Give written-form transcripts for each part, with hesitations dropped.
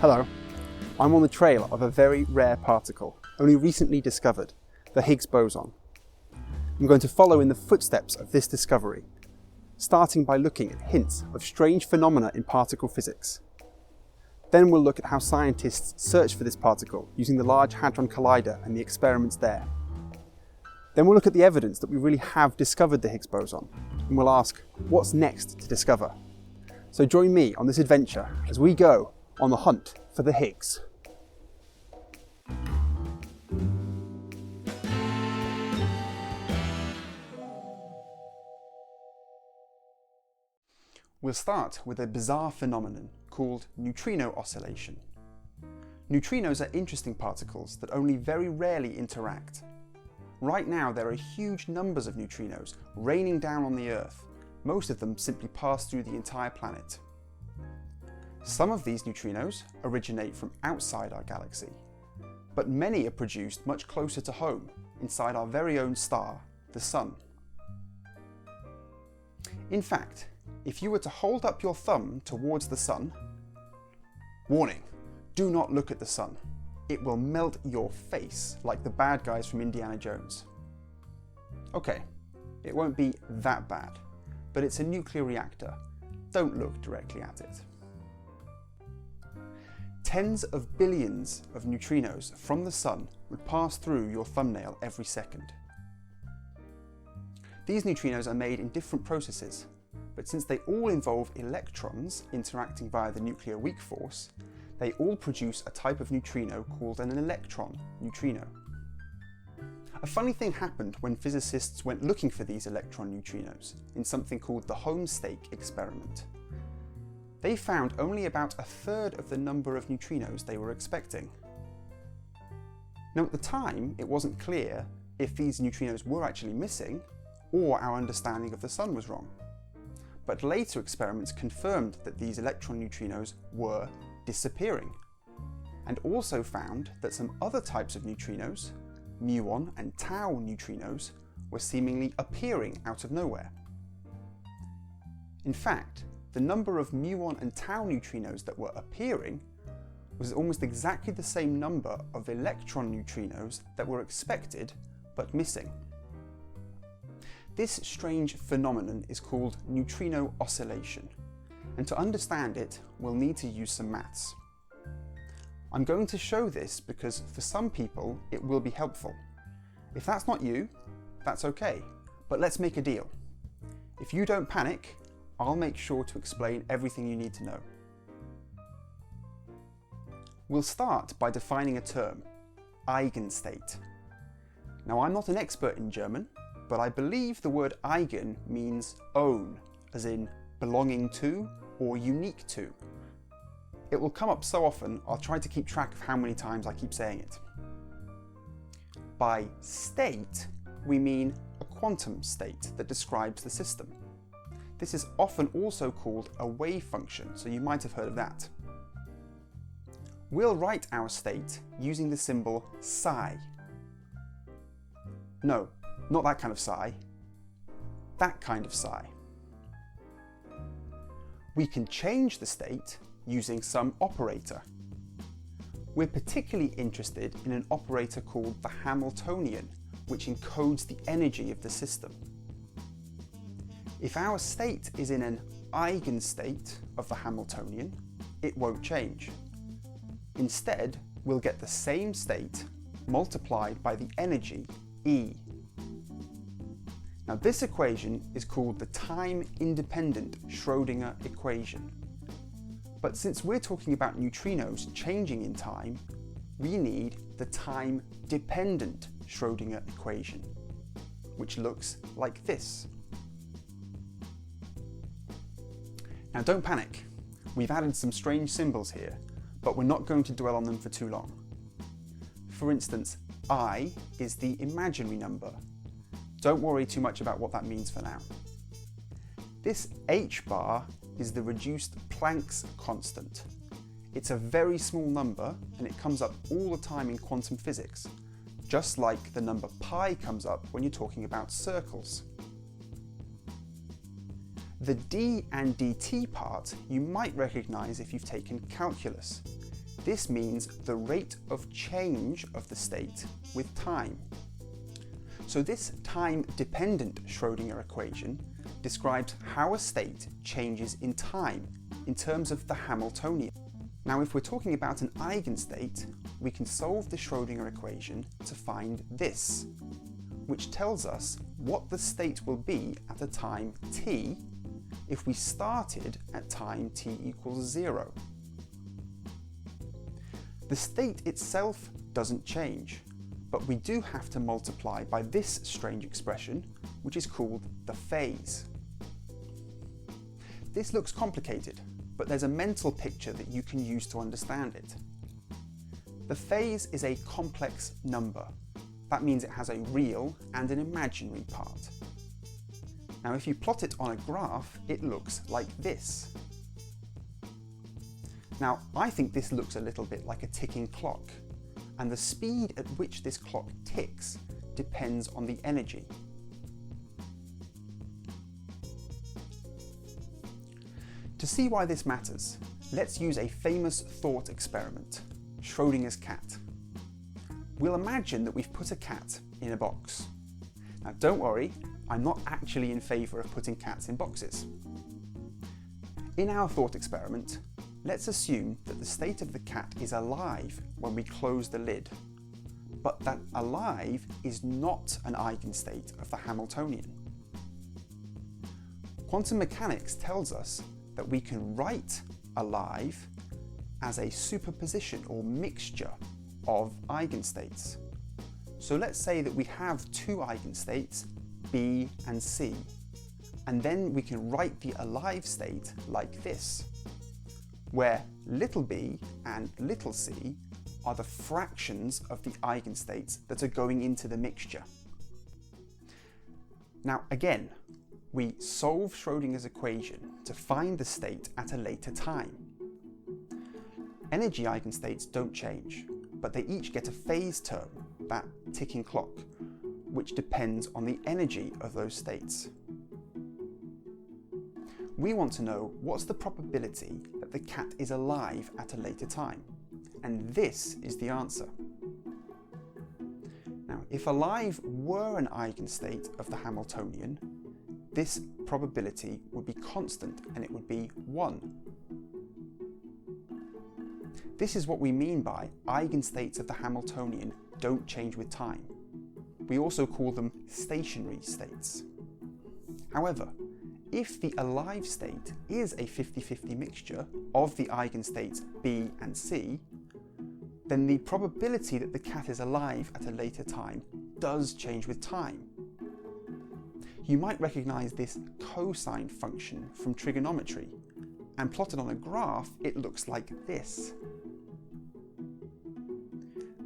Hello, I'm on the trail of a very rare particle, only recently discovered, the Higgs boson. I'm going to follow in the footsteps of this discovery, starting by looking at hints of strange phenomena in particle physics. Then we'll look at how scientists search for this particle using the Large Hadron Collider and the experiments there. Then we'll look at the evidence that we really have discovered the Higgs boson, and we'll ask, what's next to discover? So join me on this adventure as we go on the hunt for the Higgs. We'll start with a bizarre phenomenon called neutrino oscillation. Neutrinos are interesting particles that only very rarely interact. Right now there are huge numbers of neutrinos raining down on the Earth. Most of them simply pass through the entire planet. Some of these neutrinos originate from outside our galaxy, but many are produced much closer to home, inside our very own star, the Sun. In fact, if you were to hold up your thumb towards the Sun, warning, do not look at the Sun. It will melt your face like the bad guys from Indiana Jones. Okay, it won't be that bad, but it's a nuclear reactor. Don't look directly at it. Tens of billions of neutrinos from the Sun would pass through your thumbnail every second. These neutrinos are made in different processes, but since they all involve electrons interacting via the nuclear weak force, they all produce a type of neutrino called an electron neutrino. A funny thing happened when physicists went looking for these electron neutrinos in something called the homestake experiment. They found only about a third of the number of neutrinos they were expecting. Now at the time, it wasn't clear if these neutrinos were actually missing or our understanding of the Sun was wrong. But later experiments confirmed that these electron neutrinos were disappearing, and also found that some other types of neutrinos, muon and tau neutrinos, were seemingly appearing out of nowhere. In fact, the number of muon and tau neutrinos that were appearing was almost exactly the same number of electron neutrinos that were expected but missing. This strange phenomenon is called neutrino oscillation, and to understand it, we'll need to use some maths. I'm going to show this because for some people it will be helpful. If that's not you, that's okay, but let's make a deal. If you don't panic, I'll make sure to explain everything you need to know. We'll start by defining a term, eigenstate. Now I'm not an expert in German, but I believe the word eigen means own, as in belonging to or unique to. It will come up so often, I'll try to keep track of how many times I keep saying it. By state, we mean a quantum state that describes the system. This is often also called a wave function, so you might have heard of that. We'll write our state using the symbol psi. No, not that kind of psi. That kind of psi. We can change the state using some operator. We're particularly interested in an operator called the Hamiltonian, which encodes the energy of the system. If our state is in an eigenstate of the Hamiltonian, it won't change. Instead, we'll get the same state multiplied by the energy, E. Now this equation is called the time-independent Schrödinger equation. But since we're talking about neutrinos changing in time, we need the time-dependent Schrödinger equation, which looks like this. Now don't panic, we've added some strange symbols here, but we're not going to dwell on them for too long. For instance, I is the imaginary number. Don't worry too much about what that means for now. This h bar is the reduced Planck's constant. It's a very small number and it comes up all the time in quantum physics, just like the number pi comes up when you're talking about circles. The d and dt part you might recognise if you've taken calculus. This means the rate of change of the state with time. So this time-dependent Schrödinger equation describes how a state changes in time in terms of the Hamiltonian. Now, if we're talking about an eigenstate, we can solve the Schrödinger equation to find this, which tells us what the state will be at a time t if we started at time t equals 0. The state itself doesn't change, but we do have to multiply by this strange expression, which is called the phase. This looks complicated, but there's a mental picture that you can use to understand it. The phase is a complex number. That means it has a real and an imaginary part. Now, if you plot it on a graph, it looks like this. Now, I think this looks a little bit like a ticking clock, and the speed at which this clock ticks depends on the energy. To see why this matters, let's use a famous thought experiment, Schrödinger's cat. We'll imagine that we've put a cat in a box. Now, don't worry, I'm not actually in favour of putting cats in boxes. In our thought experiment, let's assume that the state of the cat is alive when we close the lid, but that alive is not an eigenstate of the Hamiltonian. Quantum mechanics tells us that we can write alive as a superposition or mixture of eigenstates. So let's say that we have two eigenstates, B and C, and then we can write the alive state like this, where little b and little c are the fractions of the eigenstates that are going into the mixture. Now again, we solve Schrödinger's equation to find the state at a later time. Energy eigenstates don't change, but they each get a phase term, that ticking clock, which depends on the energy of those states. We want to know what's the probability that the cat is alive at a later time, and this is the answer. Now, if alive were an eigenstate of the Hamiltonian, this probability would be constant and it would be 1. This is what we mean by eigenstates of the Hamiltonian don't change with time. We also call them stationary states. However, if the alive state is a 50-50 mixture of the eigenstates B and C, then the probability that the cat is alive at a later time does change with time. You might recognize this cosine function from trigonometry, and plotted on a graph, it looks like this.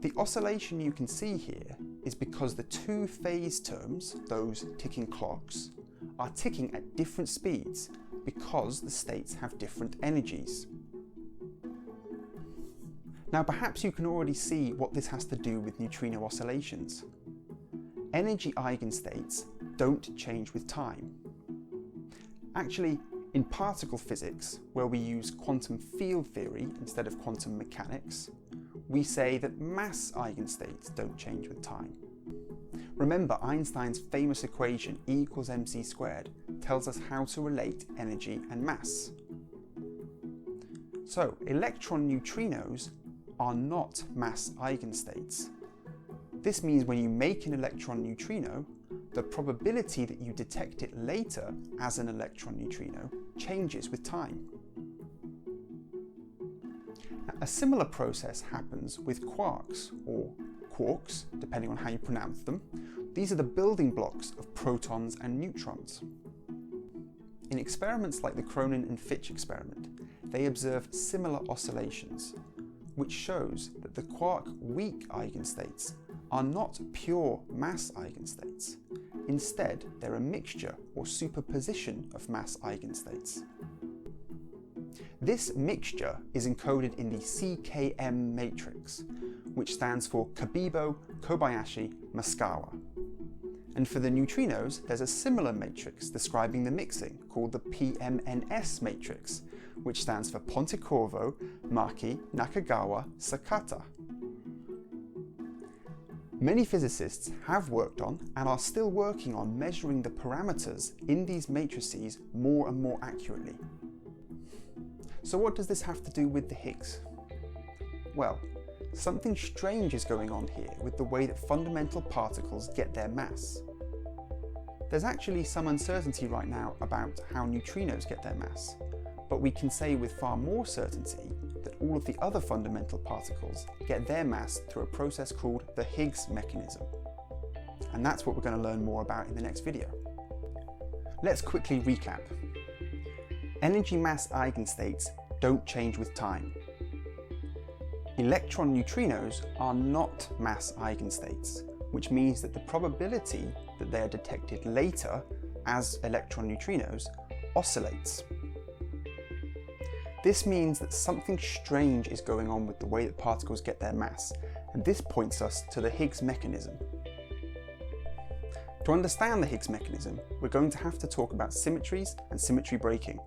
The oscillation you can see here is because the two phase terms, those ticking clocks, are ticking at different speeds because the states have different energies. Now perhaps you can already see what this has to do with neutrino oscillations. Energy eigenstates don't change with time. Actually, in particle physics, where we use quantum field theory instead of quantum mechanics, we say that mass eigenstates don't change with time. Remember, Einstein's famous equation E = mc² tells us how to relate energy and mass. So, electron neutrinos are not mass eigenstates. This means when you make an electron neutrino, the probability that you detect it later as an electron neutrino changes with time. Now, a similar process happens with quarks, or quarks, depending on how you pronounce them. These are the building blocks of protons and neutrons. In experiments like the Cronin and Fitch experiment, they observe similar oscillations, which shows that the quark weak eigenstates are not pure mass eigenstates. Instead, they're a mixture or superposition of mass eigenstates. This mixture is encoded in the CKM matrix, which stands for Kabibo, Kobayashi, Maskawa. And for the neutrinos, there's a similar matrix describing the mixing called the PMNS matrix, which stands for Pontecorvo Maki Nakagawa Sakata. Many physicists have worked on and are still working on measuring the parameters in these matrices more and more accurately. So what does this have to do with the Higgs? Well, something strange is going on here with the way that fundamental particles get their mass. There's actually some uncertainty right now about how neutrinos get their mass, but we can say with far more certainty that all of the other fundamental particles get their mass through a process called the Higgs mechanism. And that's what we're going to learn more about in the next video. Let's quickly recap. Energy mass eigenstates don't change with time. Electron neutrinos are not mass eigenstates, which means that the probability that they are detected later as electron neutrinos oscillates. This means that something strange is going on with the way that particles get their mass, and this points us to the Higgs mechanism. To understand the Higgs mechanism, we're going to have to talk about symmetries and symmetry breaking,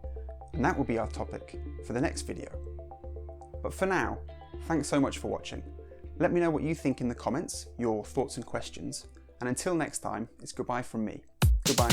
and that will be our topic for the next video. But for now, thanks so much for watching. Let me know what you think in the comments, your thoughts and questions, and until next time, it's goodbye from me. Goodbye.